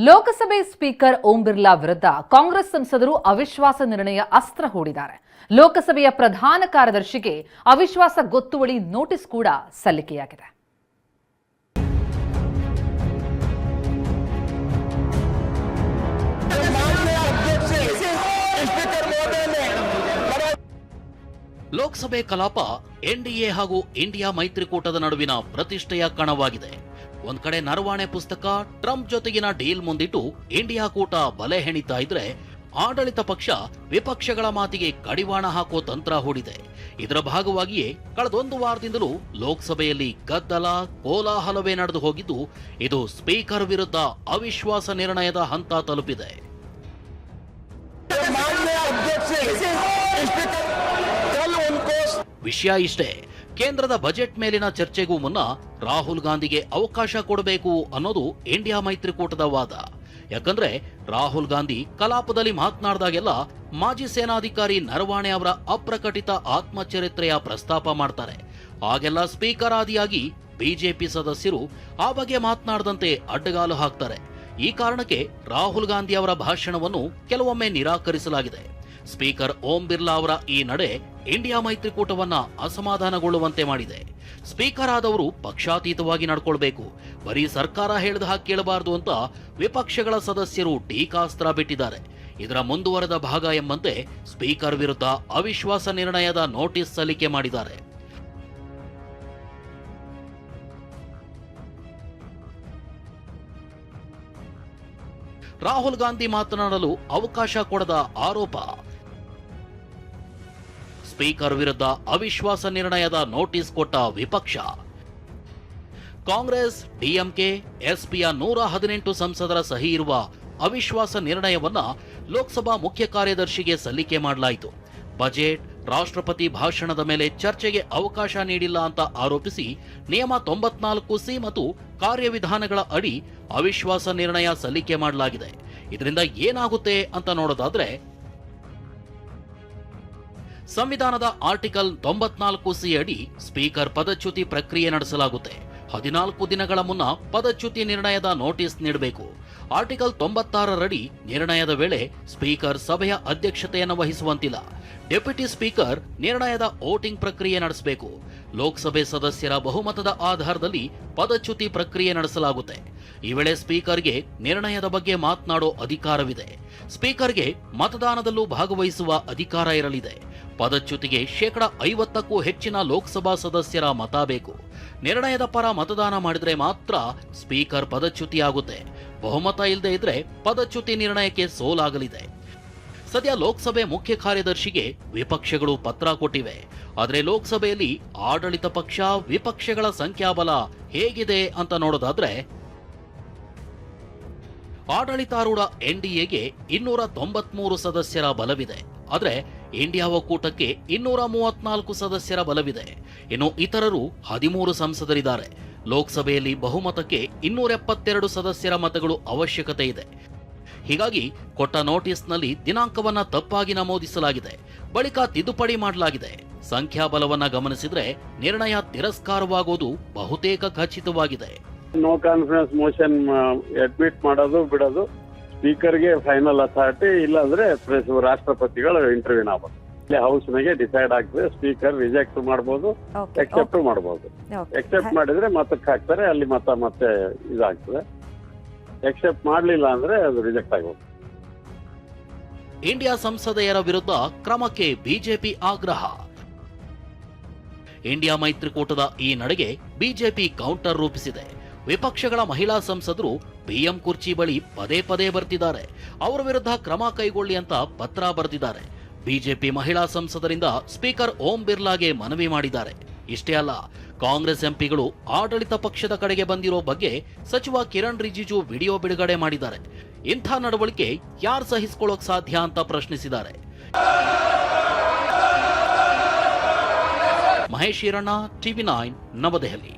ಲೋಕಸಭೆ speaker Om Birla ವಿರುದ್ಧ ಕಾಂಗ್ರೆಸ್ ಸಂಸದರು ಅವಿಶ್ವಾಸ ನಿರ್ಣಯ ಅಸ್ತ್ರ ಹೂಡಿದ್ದಾರೆ. ಲೋಕಸಭೆಯ ಪ್ರಧಾನ ಕಾರ್ಯದರ್ಶಿಗೆ ಅವಿಶ್ವಾಸ ಗೊತ್ತುವಳಿ ನೋಟಿಸ್ ಕೂಡ ಸಲ್ಲಿಕೆಯಾಗಿದೆ. ಲೋಕಸಭೆ ಕಲಾಪ ಎನ್ಡಿಎ ಹಾಗೂ ಇಂಡಿಯಾ ಮೈತ್ರಿಕೂಟದ ನಡುವಿನ ಪ್ರತಿಷ್ಠೆಯ ಕಣವಾಗಿದೆ. ಒಂದ್ ಕಡೆ ನರವಾಣೆ ಪುಸ್ತಕ ಟ್ರಂಪ್ ಜೊತೆಗಿನ ಡೀಲ್ ಮುಂದಿಟ್ಟು ಇಂಡಿಯಾ ಕೂಟ ಬಲೆ ಹೆಣಿತಾ ಇದ್ರೆ, ಆಡಳಿತ ಪಕ್ಷ ವಿಪಕ್ಷಗಳ ಮಾತಿಗೆ ಕಡಿವಾಣ ಹಾಕೋ ತಂತ್ರ ಹೂಡಿದೆ. ಇದರ ಭಾಗವಾಗಿಯೇ ಕಳೆದೊಂದು ವಾರದಿಂದಲೂ ಲೋಕಸಭೆಯಲ್ಲಿ ಗದ್ದಲ ಕೋಲಾಹಲವೇ ನಡೆದು ಹೋಗಿದ್ದು, ಇದು ಸ್ಪೀಕರ್ ವಿರುದ್ಧ ಅವಿಶ್ವಾಸ ನಿರ್ಣಯದ ಹಂತ ತಲುಪಿದೆ. ವಿಷಯ ಇಷ್ಟೇ, ಕೇಂದ್ರದ ಬಜೆಟ್ ಮೇಲಿನ ಚರ್ಚೆಗೂ ಮುನ್ನ ರಾಹುಲ್ ಗಾಂಧಿಗೆ ಅವಕಾಶ ಕೊಡಬೇಕು ಅನ್ನೋದು ಇಂಡಿಯಾ ಮೈತ್ರಿಕೂಟದ ವಾದ. ಯಾಕಂದ್ರೆ ರಾಹುಲ್ ಗಾಂಧಿ ಕಲಾಪದಲ್ಲಿ ಮಾತನಾಡಿದಾಗೆಲ್ಲ ಮಾಜಿ ಸೇನಾಧಿಕಾರಿ ನರವಾಣೆ ಅವರ ಅಪ್ರಕಟಿತ ಆತ್ಮಚರಿತ್ರೆಯ ಪ್ರಸ್ತಾಪ ಮಾಡ್ತಾರೆ. ಆಗೆಲ್ಲ ಸ್ಪೀಕರ್ ಆದಿಯಾಗಿ ಬಿಜೆಪಿ ಸದಸ್ಯರು ಆ ಬಗ್ಗೆ ಮಾತನಾಡದಂತೆ ಅಡ್ಡಗಾಲು ಹಾಕ್ತಾರೆ. ಈ ಕಾರಣಕ್ಕೆ ರಾಹುಲ್ ಗಾಂಧಿ ಅವರ ಭಾಷಣವನ್ನು ಕೆಲವೊಮ್ಮೆ ನಿರಾಕರಿಸಲಾಗಿದೆ. ಸ್ಪೀಕರ್ ಓಂ ಬಿರ್ಲಾ ಅವರ ಈ ನಡೆ ಇಂಡಿಯಾ ಮೈತ್ರಿಕೂಟವನ್ನ ಅಸಮಾಧಾನಗೊಳ್ಳುವಂತೆ ಮಾಡಿದೆ. ಸ್ಪೀಕರ್ ಆದವರು ಪಕ್ಷಾತೀತವಾಗಿ ನಡ್ಕೊಳ್ಬೇಕು, ಬರೀ ಸರ್ಕಾರ ಹೇಳಿದ ಹಾಗೆ ಕೇಳಬಾರದು ಅಂತ ವಿಪಕ್ಷಗಳ ಸದಸ್ಯರು ಟೀಕಾಸ್ತ್ರ ಬಿಟ್ಟಿದ್ದಾರೆ. ಇದರ ಮುಂದುವರೆದ ಭಾಗ ಎಂಬಂತೆ ಸ್ಪೀಕರ್ ವಿರುದ್ಧ ಅವಿಶ್ವಾಸ ನಿರ್ಣಯದ ನೋಟಿಸ್ ಸಲ್ಲಿಕೆ ಮಾಡಿದ್ದಾರೆ. ರಾಹುಲ್ ಗಾಂಧಿ ಮಾತನಾಡಲು ಅವಕಾಶ ಕೊಡದ ಆರೋಪ. ಸ್ಪೀಕರ್ ವಿರುದ್ಧ ಅವಿಶ್ವಾಸ ನಿರ್ಣಯದ ನೋಟಿಸ್ ಕೊಟ್ಟ ವಿಪಕ್ಷ. ಕಾಂಗ್ರೆಸ್, ಡಿಎಂಕೆ, ಎಸ್ಪಿಯ 118 ಸಂಸದರ ಸಹಿ ಇರುವ ಅವಿಶ್ವಾಸ ನಿರ್ಣಯವನ್ನ ಲೋಕಸಭಾ ಮುಖ್ಯ ಕಾರ್ಯದರ್ಶಿಗೆ ಸಲ್ಲಿಕೆ ಮಾಡಲಾಯಿತು. ಬಜೆಟ್, ರಾಷ್ಟ್ರಪತಿ ಭಾಷಣದ ಮೇಲೆ ಚರ್ಚೆಗೆ ಅವಕಾಶ ನೀಡಿಲ್ಲ ಅಂತ ಆರೋಪಿಸಿ ನಿಯಮ 94ಸಿ ಮತ್ತು ಕಾರ್ಯವಿಧಾನಗಳ ಅಡಿ ಅವಿಶ್ವಾಸ ನಿರ್ಣಯ ಸಲ್ಲಿಕೆ ಮಾಡಲಾಗಿದೆ. ಇದರಿಂದ ಏನಾಗುತ್ತೆ ಅಂತ ನೋಡೋದಾದ್ರೆ, ಸಂವಿಧಾನದ ಆರ್ಟಿಕಲ್ 94ಸಿ ಅಡಿ ಸ್ಪೀಕರ್ ಪದಚ್ಯುತಿ ಪ್ರಕ್ರಿಯೆ ನಡೆಸಲಾಗುತ್ತೆ. 14 ದಿನಗಳ ಮುನ್ನ ಪದಚ್ಯುತಿ ನಿರ್ಣಯದ ನೋಟಿಸ್ ನೀಡಬೇಕು. ಆರ್ಟಿಕಲ್ 96ರಡಿ ನಿರ್ಣಯದ ವೇಳೆ ಸ್ಪೀಕರ್ ಸಭೆಯ ಅಧ್ಯಕ್ಷತೆಯನ್ನು ವಹಿಸುವಂತಿಲ್ಲ. ಡೆಪ್ಯೂಟಿ ಸ್ಪೀಕರ್ ನಿರ್ಣಯದ ವೋಟಿಂಗ್ ಪ್ರಕ್ರಿಯೆ ನಡೆಸಬೇಕು. ಲೋಕಸಭೆ ಸದಸ್ಯರ ಬಹುಮತದ ಆಧಾರದಲ್ಲಿ ಪದಚ್ಯುತಿ ಪ್ರಕ್ರಿಯೆ ನಡೆಸಲಾಗುತ್ತೆ. ಈ ವೇಳೆ ಸ್ಪೀಕರ್ಗೆ ನಿರ್ಣಯದ ಬಗ್ಗೆ ಮಾತನಾಡೋ ಅಧಿಕಾರವಿದೆ. ಸ್ಪೀಕರ್ಗೆ ಮತದಾನದಲ್ಲೂ ಭಾಗವಹಿಸುವ ಅಧಿಕಾರ ಇರಲಿದೆ. ಪದಚ್ಯುತಿಗೆ 50%ಕ್ಕೂ ಹೆಚ್ಚಿನ ಲೋಕಸಭಾ ಸದಸ್ಯರ ಮತ ಬೇಕು. ನಿರ್ಣಯದ ಪರ ಮತದಾನ ಮಾಡಿದ್ರೆ ಮಾತ್ರ ಸ್ಪೀಕರ್ ಪದಚ್ಯುತಿಯಾಗುತ್ತೆ. ಬಹುಮತ ಇಲ್ಲದೆ ಇದ್ರೆ ಪದಚ್ಯುತಿ ನಿರ್ಣಯಕ್ಕೆ ಸೋಲಾಗಲಿದೆ. ಸದ್ಯ ಲೋಕಸಭೆ ಮುಖ್ಯ ಕಾರ್ಯದರ್ಶಿಗೆ ವಿಪಕ್ಷಗಳು ಪತ್ರ ಕೊಟ್ಟಿವೆ. ಆದರೆ ಲೋಕಸಭೆಯಲ್ಲಿ ಆಡಳಿತ ಪಕ್ಷ ವಿಪಕ್ಷಗಳ ಸಂಖ್ಯಾಬಲ ಹೇಗಿದೆ ಅಂತ ನೋಡೋದಾದ್ರೆ, ಆಡಳಿತಾರೂಢ ಎನ್ಡಿಎಗೆ 293 ಸದಸ್ಯರ ಬಲವಿದೆ. ಆದರೆ ಇಂಡಿಯಾ ಒಕ್ಕೂಟಕ್ಕೆ 234 ಸದಸ್ಯರ ಬಲವಿದೆ. ಇನ್ನು ಇತರರು 13 ಸಂಸದರಿದ್ದಾರೆ. ಲೋಕಸಭೆಯಲ್ಲಿ ಬಹುಮತಕ್ಕೆ 272 ಸದಸ್ಯರ ಮತಗಳು ಅವಶ್ಯಕತೆ ಇದೆ. ಹೀಗಾಗಿ ಕೊಟ್ಟ ನೋಟಿಸ್ನಲ್ಲಿ ದಿನಾಂಕವನ್ನ ತಪ್ಪಾಗಿ ನಮೂದಿಸಲಾಗಿದೆ. ಬಳಿಕ ತಿದ್ದುಪಡಿ ಮಾಡಲಾಗಿದೆ. ಸಂಖ್ಯಾಬಲವನ್ನ ಗಮನಿಸಿದ್ರೆ ನಿರ್ಣಯ ತಿರಸ್ಕಾರವಾಗುವುದು ಬಹುತೇಕ ಖಚಿತವಾಗಿದೆ. ನೋ ಕಾನ್ಫಿಡೆನ್ಸ್ ಮೋಷನ್ ಅಡ್ಮಿಟ್ ಮಾಡೋದು ಬಿಡೋದು ಸ್ಪೀಕರ್ಗೆ ಫೈನಲ್ ಅಥಾರಿಟಿ, ಇಲ್ಲಾಂದ್ರೆ ರಾಷ್ಟ್ರಪತಿಗಳು ಇಂಟರ್ವ್ಯೂನ್ ಆಗ್ಬೋದು. ಇಲ್ಲಿ ಹೌಸ್ನಾಗೆ ಡಿಸೈಡ್ ಆಗ್ತದೆ. ಸ್ಪೀಕರ್ ರಿಜೆಕ್ಟ್ ಮಾಡ್ಬೋದು, ಎಕ್ಸೆಪ್ಟ್ ಮಾಡ್ಬೋದು. ಎಕ್ಸೆಪ್ಟ್ ಮಾಡಿದ್ರೆ ಮತಕ್ಕೆ ಹಾಕ್ತಾರೆ, ಅಲ್ಲಿ ಮತ್ತೆ ಇದಾಗ್ತದೆ. ಎಕ್ಸೆಪ್ಟ್ ಮಾಡಲಿಲ್ಲ ಅಂದ್ರೆ ಅದು ರಿಜೆಕ್ಟ್ ಆಗೋದು. ಇಂಡಿಯಾ ಸಂಸದೆಯರ ವಿರುದ್ಧ ಕ್ರಮಕ್ಕೆ ಬಿಜೆಪಿ ಆಗ್ರಹ. ಇಂಡಿಯಾ ಮೈತ್ರಿಕೂಟದ ಈ ನಡೆಗೆ ಬಿಜೆಪಿ ಕೌಂಟರ್ ರೂಪಿಸಿದೆ. ವಿಪಕ್ಷಗಳ ಮಹಿಳಾ ಸಂಸದರು ಪಿಎಂ ಕುರ್ಚಿ ಬಳಿ ಪದೇ ಪದೇ ಬರ್ತಿದ್ದಾರೆ. ಅವರ ವಿರುದ್ಧ ಕ್ರಮ ಕೈಗೊಳ್ಳಿ ಅಂತ ಪತ್ರ ಬರೆದಿದ್ದಾರೆ. ಬಿಜೆಪಿ ಮಹಿಳಾ ಸಂಸದರಿಂದ ಸ್ಪೀಕರ್ ಓಂ ಬಿರ್ಲಾಗೆ ಮನವಿ ಮಾಡಿದ್ದಾರೆ. ಇಷ್ಟೇ ಅಲ್ಲ, ಕಾಂಗ್ರೆಸ್ ಎಂಪಿಗಳು ಆಡಳಿತ ಪಕ್ಷದ ಕಡೆಗೆ ಬಂದಿರೋ ಬಗ್ಗೆ ಸಚಿವ ಕಿರಣ್ ರಿಜಿಜು ವಿಡಿಯೋ ಬಿಡುಗಡೆ ಮಾಡಿದ್ದಾರೆ. ಇಂಥ ನಡವಳಿಕೆ ಯಾರು ಸಹಿಸಿಕೊಳ್ಳೋಕ್ ಸಾಧ್ಯ ಅಂತ ಪ್ರಶ್ನಿಸಿದ್ದಾರೆ. ಮಹೇಶ್ ಈರಣ್ಣ, ಟಿವಿ9, ನವದೆಹಲಿ.